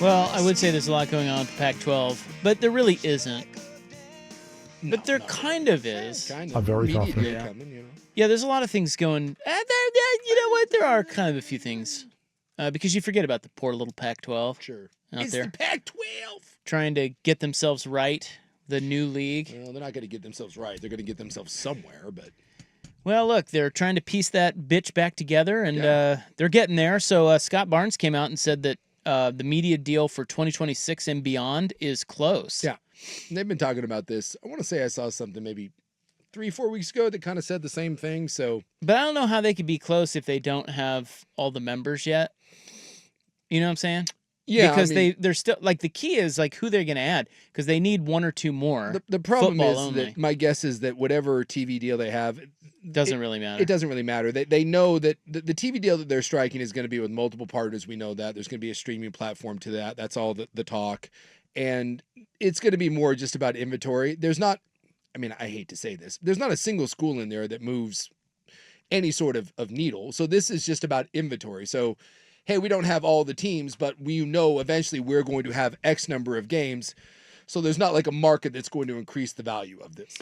Well, I would say there's a lot going on with the Pac-12, but there really isn't. No, But there not kind really. of is. Kind I'm very media confident. day Yeah. coming, you know. Yeah, there's a lot of things going. You know what? There are kind of a few things. Because you forget about the poor little Pac-12 Sure. out It's there the Pac-12. trying to get themselves right, the new league. Well, they're not going to get themselves right. They're going to get themselves somewhere, but Well, look, they're trying to piece that bitch back together, and Yeah. they're getting there. So Scott Barnes came out and said that the media deal for 2026 and beyond is close. Yeah. they've been talking about this. I want to say I saw something maybe 3-4 weeks ago that kind of said the same thing. So But I don't know how they could be close if they don't have all the members yet. You know what I'm saying? yeah, Because I mean, they're still like the key is like who they're going to add because they need one or two more. the problem football is only. that my guess is that whatever TV deal they have, Doesn't really matter. it doesn't really matter. They know that the TV deal that they're striking is going to be with multiple partners. We know that there's going to be a streaming platform to that. That's all the talk, and it's going to be more just about inventory. There's not. I mean, I hate to say this. There's not a single school in there that moves any sort of needle. So this is just about inventory. So, hey, we don't have all the teams, but we know eventually we're going to have X number of games. So there's not like a market that's going to increase the value of this.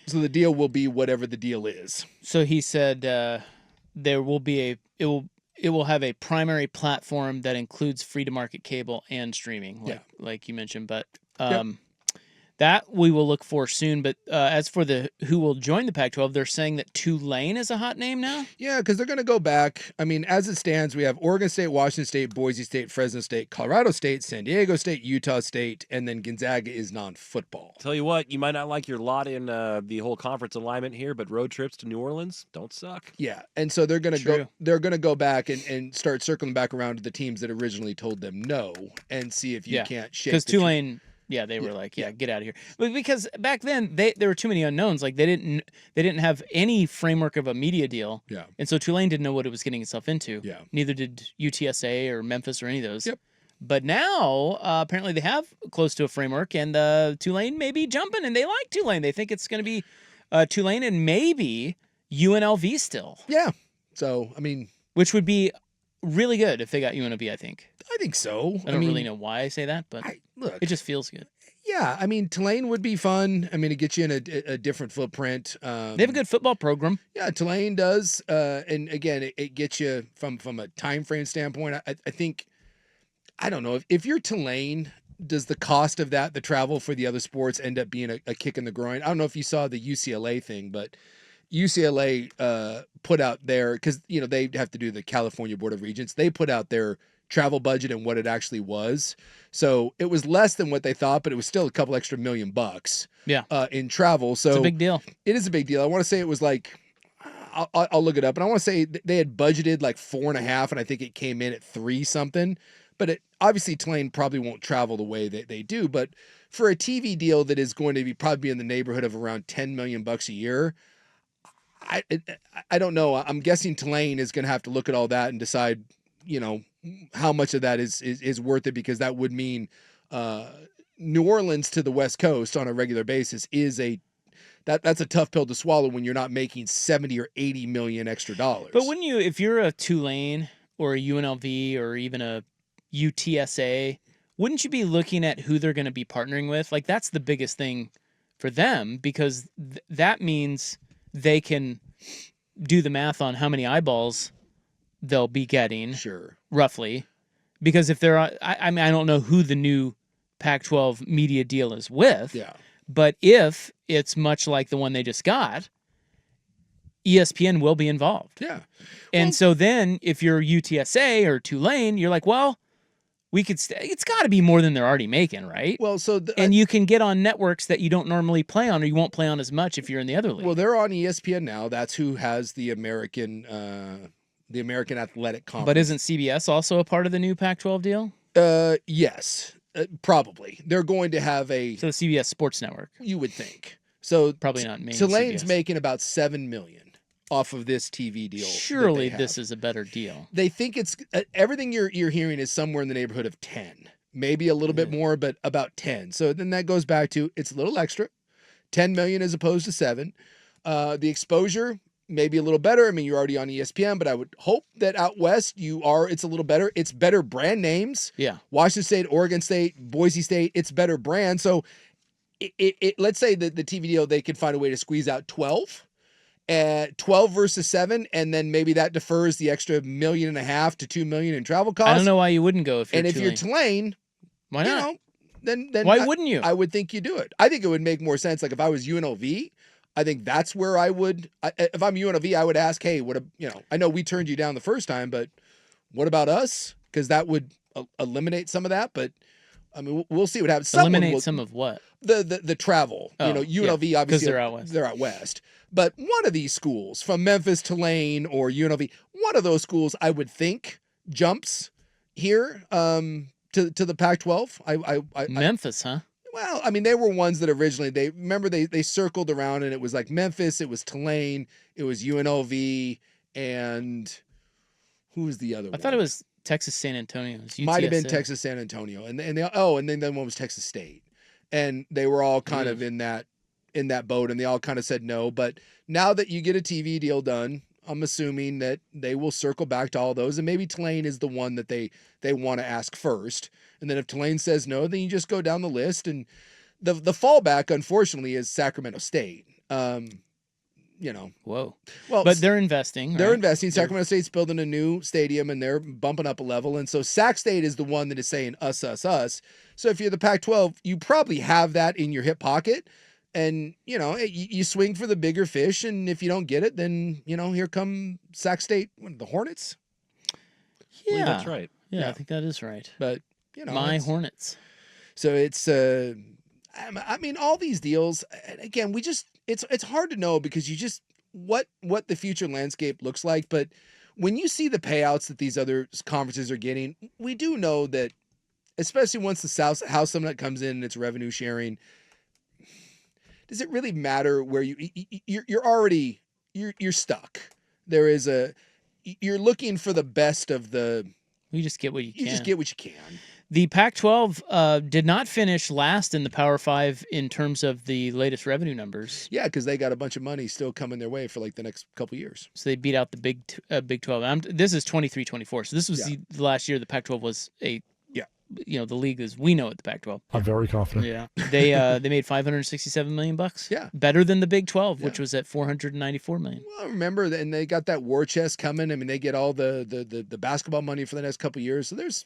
So the deal will be whatever the deal is. So he said there will be it will have a primary platform that includes free to market cable and streaming, like you mentioned. But that we will look for soon. But as for the who will join the Pac-12, they're saying that Tulane is a hot name now. Yeah, because they're going to go back. I mean, as it stands, we have Oregon State, Washington State, Boise State, Fresno State, Colorado State, San Diego State, Utah State, and then Gonzaga is non-football. Tell you what, you might not like your lot in the whole conference alignment here, but road trips to New Orleans don't suck. Yeah, and so they're going to True. go. They're going to go back and start circling back around to the teams that originally told them no, and see if you can't shake. Because the tree. Tulane. Yeah, they were like, get out of here. But because back then there were too many unknowns. Like they didn't have any framework of a media deal. Yeah. And so Tulane didn't know what it was getting itself into. Yeah. Neither did UTSA or Memphis or any of those. Yep. But now apparently they have close to a framework, and Tulane may be jumping, and they like Tulane. They think it's going to be Tulane and maybe UNLV still. Yeah. So I mean, which would be really good if they got UNLV. I think. I think so. I don't really know why I say that, but look, it just feels good. Yeah, I mean, Tulane would be fun. I mean, it gets you in a different footprint. They have a good football program. Yeah, Tulane does, and again, it gets you from a time frame standpoint. I think, I don't know if you're Tulane, does the cost of that, the travel for the other sports, end up being a kick in the groin? I don't know if you saw the UCLA thing, but UCLA put out their, because they have to do the California Board of Regents. They put out their travel budget and what it actually was. So it was less than what they thought, but it was still a couple extra $1 million. Yeah. In travel. So it's a big deal. It is a big deal. I want to say it was like, I'll look it up, and I want to say they had budgeted like 4.5, and I think it came in at 3 something. But obviously Tulane probably won't travel the way that they do. But for a TV deal that is going to be probably in the neighborhood of around $10 million a year, I don't know. I'm guessing Tulane is going to have to look at all that and decide, how much of that is worth it, because that would mean New Orleans to the West Coast on a regular basis is that's a tough pill to swallow when you're not making 70 or 80 million extra dollars. But wouldn't you, if you're a Tulane or a UNLV or even a UTSA, wouldn't you be looking at who they're going to be partnering with? Like that's the biggest thing for them, because that means they can do the math on how many eyeballs they'll be getting. Sure. Roughly. Because if they're, I mean, I don't know who the new Pac-12 media deal is with. Yeah. But if it's much like the one they just got, ESPN will be involved. Yeah. And so then if you're UTSA or Tulane, you're like, well, we could it's got to be more than they're already making, right? Well, so and you can get on networks that you don't normally play on, or you won't play on as much if you're in the other league. Well, they're on ESPN now. That's who has the American Athletic Conference. But isn't CBS also a part of the new Pac-12 deal? Yes, probably. They're going to have a the CBS Sports Network. You would think. So probably not main Tulane's CBS. making about $7 million off of this TV deal. Surely this is a better deal. They think it's everything you're hearing is somewhere in the neighborhood of 10, maybe a little bit more, but about 10. So then that goes back to it's a little extra, 10 million as opposed to 7. The exposure, maybe a little better. I mean, you're already on ESPN, but I would hope that out west it's a little better. It's better brand names. Yeah. Washington State, Oregon State, Boise State, it's better brand. So let's say that the TV deal, they could find a way to squeeze out 12. 12 versus 7, and then maybe that defers the extra $1.5 million to $2 million in travel costs. I don't know why you wouldn't go if you're And if Tulane. you're Tulane, Why not? then Why wouldn't you? I would think you do it. I think it would make more sense. Like if I was UNLV, I think that's where I would. If I'm UNLV, I would ask, hey, I know we turned you down the first time, but what about us? Because that would eliminate some of that. But I mean, we'll see what happens. Eliminate some of what? The travel. Oh, UNLV yeah, obviously they're out west. They're out west. But one of these schools, from Memphis, Tulane, or UNLV, one of those schools, I would think jumps here to the Pac-12. Memphis, huh? Well, I mean, they were ones that originally they circled around, and it was like Memphis, it was Tulane, it was UNLV, and who was the other one? I thought it was Texas San Antonio. It was Might have been UTSA. Texas San Antonio, and then one was Texas State, and they were all kind of in that boat, and they all kind of said no. But now that you get a TV deal done, I'm assuming that they will circle back to all those, and maybe Tulane is the one that they want to ask first. And then if Tulane says no, then you just go down the list. And the fallback, unfortunately, is Sacramento State. Whoa. Well, But they're investing. they're right? investing. Sacramento State's building a new stadium, and they're bumping up a level. And so Sac State is the one that is saying us, us, us. So if you're the Pac-12, you probably have that in your hip pocket. And, you swing for the bigger fish. And if you don't get it, then, here come Sac State, the Hornets. Yeah. That's right. Yeah, Yeah. I think that is right. But, My Hornets. So it's, I mean, all these deals, again, it's hard to know because what the future landscape looks like. But when you see the payouts that these other conferences are getting, we do know that, especially once the House Summit comes in and it's revenue sharing, does it really matter where you're already, you're stuck. You're looking for the best of the, You just get what you can. you just get what you can. The Pac-12 did not finish last in the Power 5 in terms of the latest revenue numbers. Yeah, because they got a bunch of money still coming their way for like the next couple years. So they beat out the Big 12. This is 23-24. So this was Yeah. the last year the Pac-12 was Yeah. the league as we know it, the Pac-12. I'm very confident. Yeah. They made $567 million bucks. Yeah. Better than the Big 12, Yeah. which was at $494 million. Well, remember, and they got that war chest coming. I mean, they get all the basketball money for the next couple of years. So there's,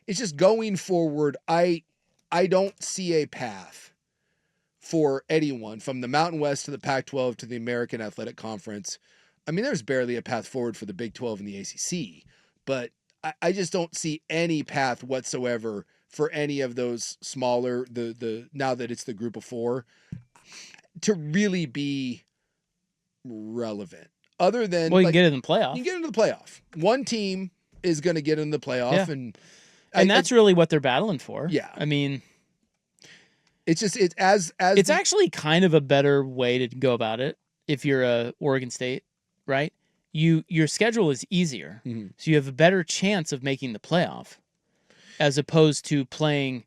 it's just going forward. I don't see a path for anyone from the Mountain West to the Pac-12 to the American Athletic Conference. I mean, there's barely a path forward for the Big 12 and the ACC, but I just don't see any path whatsoever for any of those smaller, now that it's the group of four, to really be relevant. Other than, Well, you can get it in the playoff. you get into the playoff. One team is going to get in the playoff, Yeah. and That's really what they're battling for. Yeah. I mean, it's just as it's actually kind of a better way to go about it if you're a Oregon State, right? Your schedule is easier, Mhm. so you have a better chance of making the playoff, as opposed to playing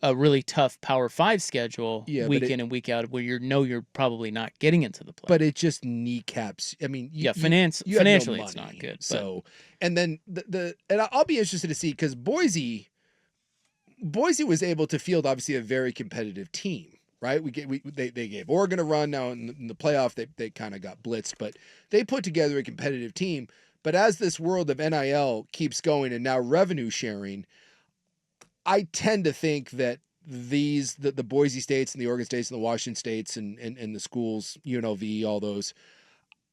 a really tough Power 5 schedule week in and week out, where you're probably not getting into the playoff. but it just kneecaps. I mean, you have no financially it's money. not good. So, and then and I'll be interested to see, because Boise was able to field obviously a very competitive team, right? They gave Oregon a run. Now in the playoff they kind of got blitzed, but they put together a competitive team. But as this world of NIL keeps going and now revenue sharing, I tend to think that the Boise States and the Oregon States and the Washington States and the schools, UNLV, all those,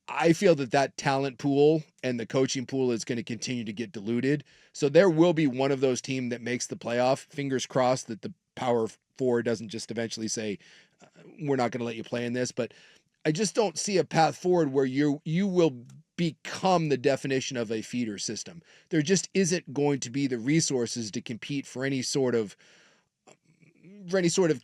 I feel that talent pool and the coaching pool is going to continue to get diluted. So there will be one of those teams that makes the playoff. Fingers crossed that the Power 4 doesn't just eventually say, we're not going to let you play in this. But I just don't see a path forward where you will become the definition of a feeder system. There just isn't going to be the resources to compete for any sort of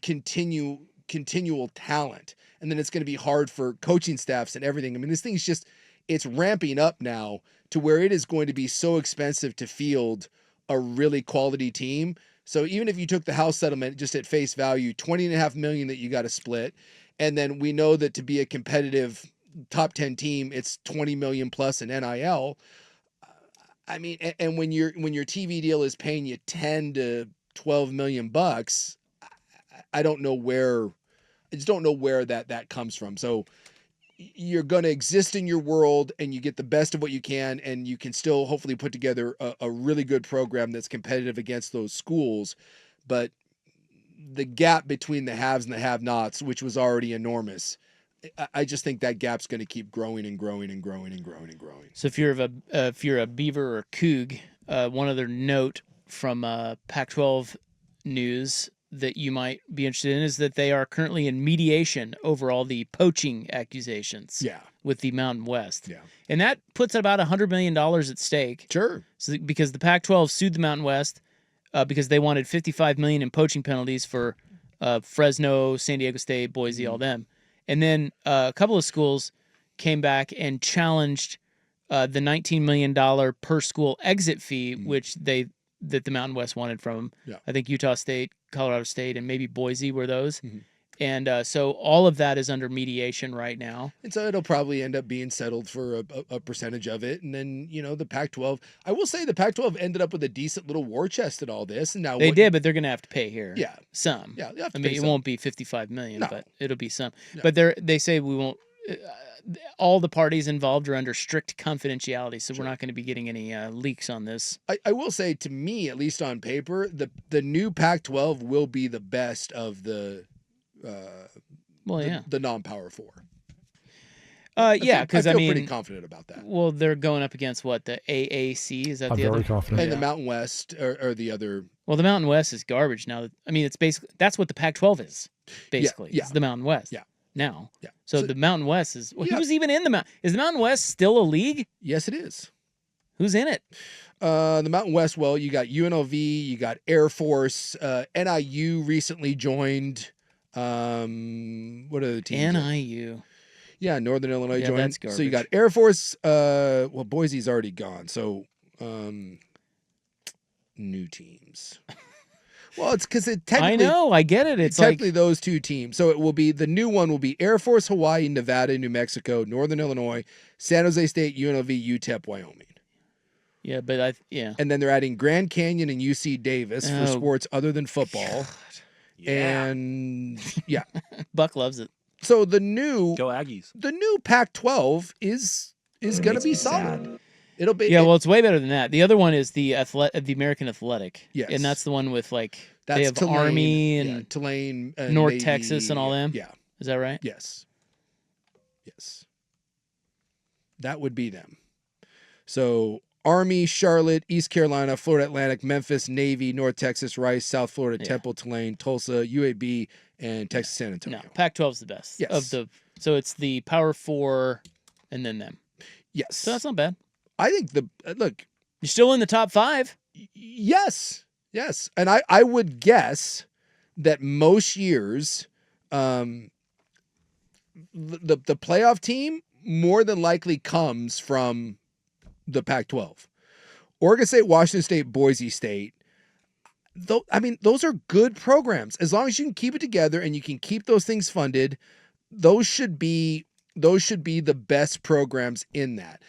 continual talent. And then it's going to be hard for coaching staffs and everything. I mean, this thing's it's ramping up now to where it is going to be so expensive to field a really quality team. So even if you took the house settlement just at face value, $20.5 million that you got to split. And then we know that to be a competitive top 10 team, it's 20 million plus in NIL. I mean, and when your TV deal is paying you 10 to 12 million bucks, I don't know where, I just don't know where that comes from. So you're going to exist in your world and you get the best of what you can, and you can still hopefully put together a really good program that's competitive against those schools. But the gap between the haves and the have-nots, which was already enormous, I just think that gap's going to keep growing and growing and growing and growing and growing. So if you're a Beaver or Coug, one other note from Pac-12 news that you might be interested in is that they are currently in mediation over all the poaching accusations. Yeah. With the Mountain West. Yeah. And that puts about $100 million at stake. Sure. So because the Pac-12 sued the Mountain West because they wanted $55 million in poaching penalties for Fresno, San Diego State, Boise, all them. And then a couple of schools came back and challenged the $19 million per school exit fee, which that the Mountain West wanted from them. Yeah. I think Utah State, Colorado State, and maybe Boise were those. And so all of that is under mediation right now. And so it'll probably end up being settled for a percentage of it. And then, the Pac-12, I will say the Pac-12 ended up with a decent little war chest in all this. And now they did, but they're going to have to pay here. Yeah. Some. Yeah. I mean, it won't be $55 million, No. but it'll be some. No. But they say we won't. All the parties involved are under strict confidentiality, so we're not going to be getting any leaks on this. I will say, to me, at least on paper, the new Pac-12 will be the best of the the non-power four. Yeah, because I feel pretty confident about that. Well, they're going up against what, the AAC? Is that the other? Confident. And the Mountain West or the other. Well, the Mountain West is garbage now. I mean, it's basically that's what the Pac-12 is. Basically, Yeah. It's the Mountain West. Yeah. Now. Yeah. So the Mountain West is. Well, who's even in the Mountain? Is the Mountain West still a league? Yes, it is. Who's in it? The Mountain West. Well, you got UNLV, you got Air Force, NIU recently joined. What are the teams? NIU. Yeah, Northern Illinois Yeah, joined. that's So you got garbage. Air Force. Well, Boise's already gone. So new teams. Well, it's because it technically. I know. I get it. It's technically like those two teams. So it will be the new one will be Air Force, Hawaii, Nevada, New Mexico, Northern Illinois, San Jose State, UNLV, UTEP, Wyoming. yeah, but And then they're adding Grand Canyon and UC Davis for Oh, sports other than football. Yeah. And yeah. Buck loves it. So the new Go Aggies. Pac-12 is going to be solid. It'll be Yeah, well, it's way better than that. The other one is the American Athletic. Yes. And that's the one with like that's they have Tulane, Army and Tulane, North Navy, Texas and all them. Yeah. Is that right? Yes. That would be them. So Army, Charlotte, East Carolina, Florida Atlantic, Memphis, Navy, North Texas, Rice, South Florida, Yeah. Temple, Tulane, Tulsa, UAB, and Texas San Antonio. No, Pac-12's the best. Yes. So it's the Power Four and then them. Yes. So that's not bad. I think look, You're still in the top 5. yes. And I would guess that most years the playoff team more than likely comes from the Pac-12. Oregon State, Washington State, Boise State. Though, I mean, those are good programs. As long as you can keep it together and you can keep those things funded, those should be the best programs in that.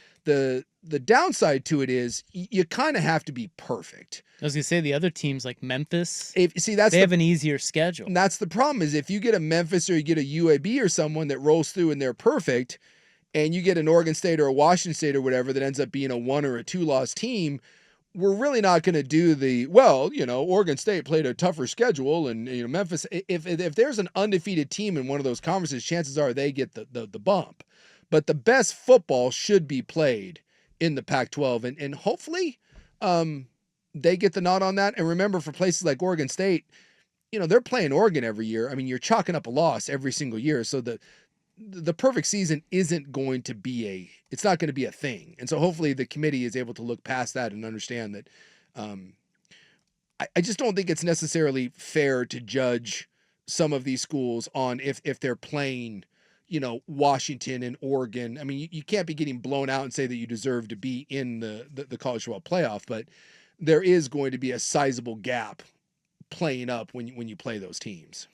The downside to it is you kind of have to be perfect. I was gonna say the other teams like Memphis, That's they have an easier schedule. and that's the problem is if you get a Memphis or you get a UAB or someone that rolls through and they're perfect, and you get an Oregon State or a Washington State or whatever that ends up being a 1 or a 2 loss team, we're really not going to do Oregon State played a tougher schedule and Memphis. If there's an undefeated team in one of those conferences, chances are they get the bump. But the best football should be played in the Pac-12, and hopefully they get the nod on that. And remember, for places like Oregon State, they're playing Oregon every year. I mean, you're chalking up a loss every single year. So the perfect season isn't going to be it's not going to be a thing. And so hopefully the committee is able to look past that and understand that I just don't think it's necessarily fair to judge some of these schools on if they're playing, Washington and Oregon. I mean, you can't be getting blown out and say that you deserve to be in the college football playoff, but there is going to be a sizable gap playing up when you play those teams.